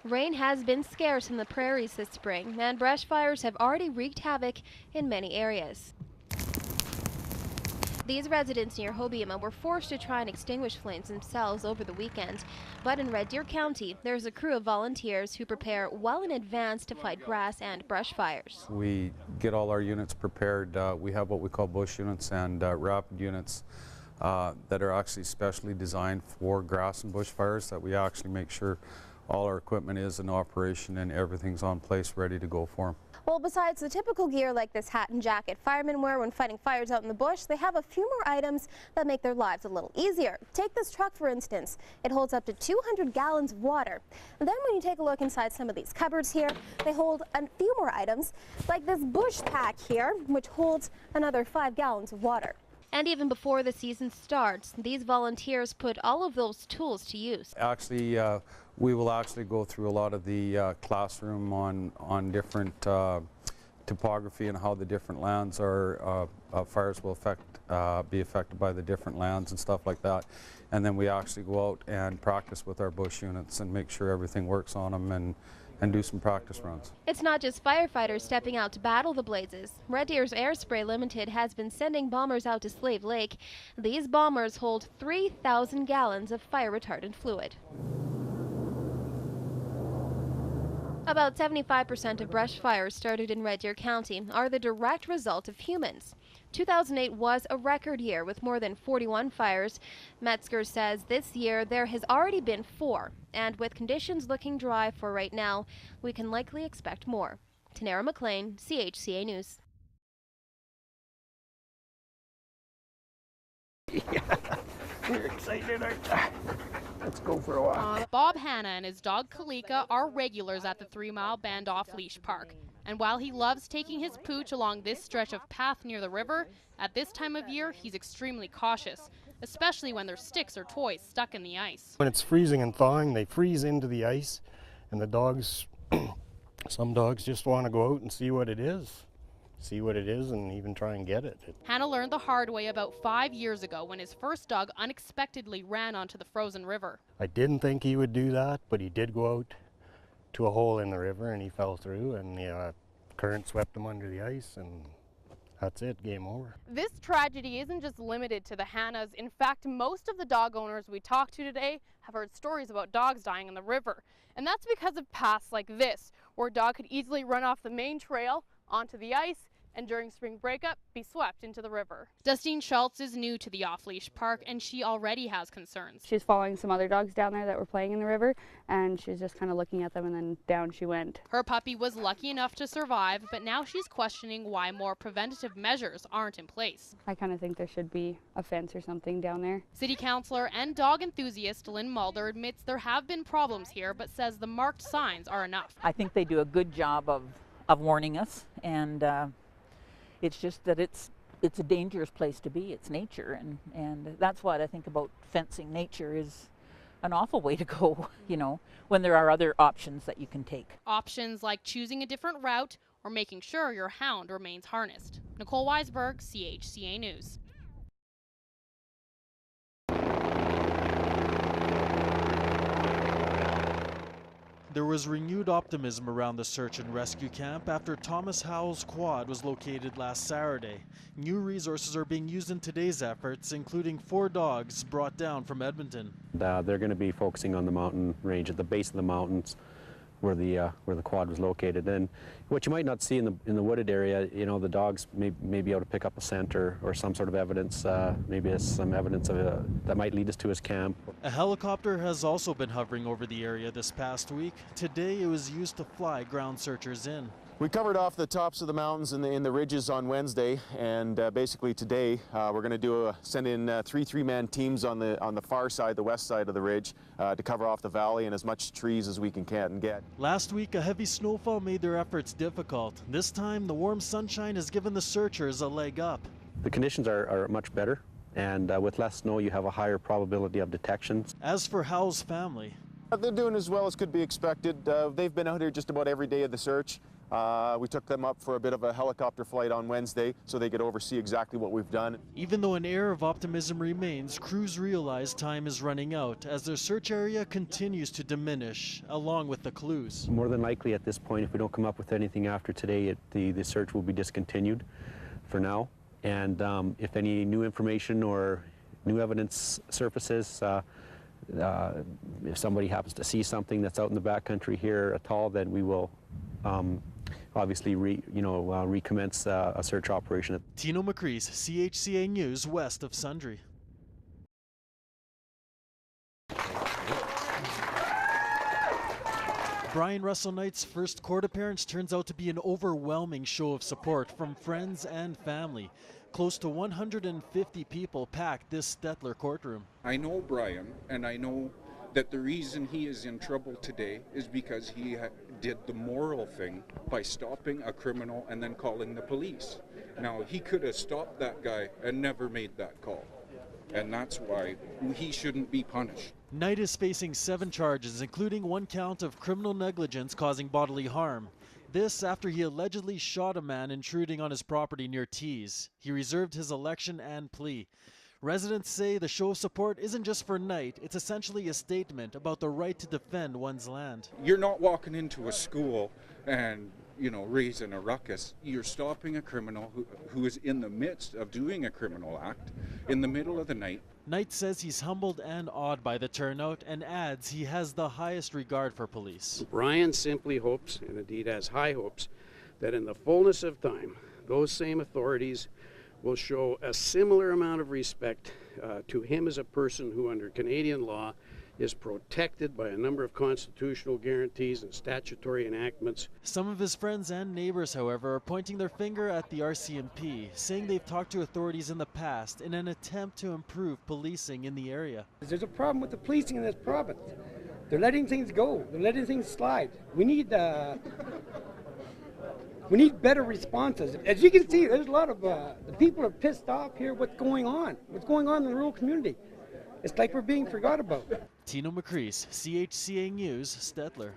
Rain has been scarce in the prairies this spring, and brush fires have already wreaked havoc in many areas. These residents near Hobiema were forced to try and extinguish flames themselves over the weekend. But in Red Deer County, there's a crew of volunteers who prepare well in advance to fight grass and brush fires. We get all our units prepared. We have what we call bush units and rapid units that are actually specially designed for grass and bush fires, that we actually make sure all our equipment is in operation and everything's on place ready to go for them. Well, besides the typical gear like this hat and jacket firemen wear when fighting fires out in the bush, they have a few more items that make their lives a little easier. Take this truck, for instance. It holds up to 200 gallons of water. And then when you take a look inside some of these cupboards here, they hold a few more items, like this bush pack here, which holds another 5 gallons of water. And even before the season starts, these volunteers put all of those tools to use. Actually, we will actually go through a lot of the classroom on different topography and how the different lands are, fires will be affected by the different lands and stuff like that. And then we actually go out and practice with our bush units and make sure everything works on them and do some practice runs. It's not just firefighters stepping out to battle the blazes. Red Deer's Air Spray Limited has been sending bombers out to Slave Lake. These bombers hold 3,000 gallons of fire-retardant fluid. About 75% of brush fires started in Red Deer County are the direct result of humans. 2008 was a record year with more than 41 fires. Metzger says this year there has already been 4, and with conditions looking dry for right now, we can likely expect more. Tanera McLean, CHCA News. Yeah, we're excited, aren't we? Let's go for a walk. Bob Hanna and his dog Kalika are regulars at the 3 Mile Band Off-Leash Park. And while he loves taking his pooch along this stretch of path near the river, at this time of year he's extremely cautious, especially when there's sticks or toys stuck in the ice. When it's freezing and thawing, they freeze into the ice, and the dogs, some dogs just want to go out and see what it is and even try and get it. Hanna learned the hard way about 5 years ago when his first dog unexpectedly ran onto the frozen river. I didn't think he would do that, but he did go out to a hole in the river and he fell through, and the current swept him under the ice, and that's it, game over. This tragedy isn't just limited to the Hannas. In fact, most of the dog owners we talked to today have heard stories about dogs dying in the river. And that's because of paths like this, where a dog could easily run off the main trail onto the ice and during spring breakup be swept into the river. Justine Schultz is new to the off-leash park, and she already has concerns. She's following some other dogs down there that were playing in the river, and she's just kind of looking at them, and then down she went. Her puppy was lucky enough to survive, but now she's questioning why more preventative measures aren't in place. I kind of think there should be a fence or something down there. City councillor and dog enthusiast Lynn Mulder admits there have been problems here, but says the marked signs are enough. I think they do a good job of warning us, and it's just that it's a dangerous place to be. It's nature, and that's what I think about fencing. Nature is an awful way to go, you know, when there are other options that you can take. Options like choosing a different route or making sure your hound remains harnessed. Nicole Weisberg, CHCA News. There was renewed optimism around the search and rescue camp after Thomas Howell's quad was located last Saturday. New resources are being used in today's efforts, including 4 dogs brought down from Edmonton. They're going to be focusing on the mountain range at the base of the mountains where the quad was located. And what you might not see in the wooded area, you know, the dogs may be able to pick up a scent or some sort of evidence, maybe some evidence of that might lead us to his camp. A helicopter has also been hovering over the area this past week. Today it was used to fly ground searchers in. We covered off the tops of the mountains and in the ridges on Wednesday, and basically today we're going to send in 3 three-man teams on the far side, the west side of the ridge, to cover off the valley and as much trees as we can get. Last week, a heavy snowfall made their efforts difficult. This time, the warm sunshine has given the searchers a leg up. The conditions are much better, and with less snow, you have a higher probability of detections. As for Howell's family, they're doing as well as could be expected. They've been out here just about every day of the search. We took them up for a bit of a helicopter flight on Wednesday so they could oversee exactly what we've done. Even though an air of optimism remains, crews realize time is running out as their search area continues to diminish, along with the clues. More than likely at this point, if we don't come up with anything after today, the search will be discontinued for now. And if any new information or new evidence surfaces, if somebody happens to see something that's out in the backcountry here at all, then we will obviously recommence a search operation. Tino Makris, CHCA News, west of Sundre. Brian Russell Knight's first court appearance turns out to be an overwhelming show of support from friends and family. Close to 150 people packed this Stettler courtroom. I know Brian, and I know that the reason he is in trouble today is because he did the moral thing by stopping a criminal and then calling the police. Now, he could have stopped that guy and never made that call, and that's why he shouldn't be punished. Knight is facing 7 charges, including 1 count of criminal negligence causing bodily harm. This after he allegedly shot a man intruding on his property near Tees. He reserved his election and plea. Residents say the show of support isn't just for Knight, it's essentially a statement about the right to defend one's land. You're not walking into a school and, raising a ruckus. You're stopping a criminal who is in the midst of doing a criminal act in the middle of the night. Knight says he's humbled and awed by the turnout and adds he has the highest regard for police. Brian simply hopes, and indeed has high hopes, that in the fullness of time, those same authorities will show a similar amount of respect to him as a person who, under Canadian law, is protected by a number of constitutional guarantees and statutory enactments. Some of his friends and neighbors, however, are pointing their finger at the RCMP, saying they've talked to authorities in the past in an attempt to improve policing in the area. There's a problem with the policing in this province. They're letting things go. They're letting things slide. We need better responses. As you can see, there's a lot of the people are pissed off here. What's going on in the rural community? It's like we're being forgot about. Tino Makris, CHCA News, Stettler.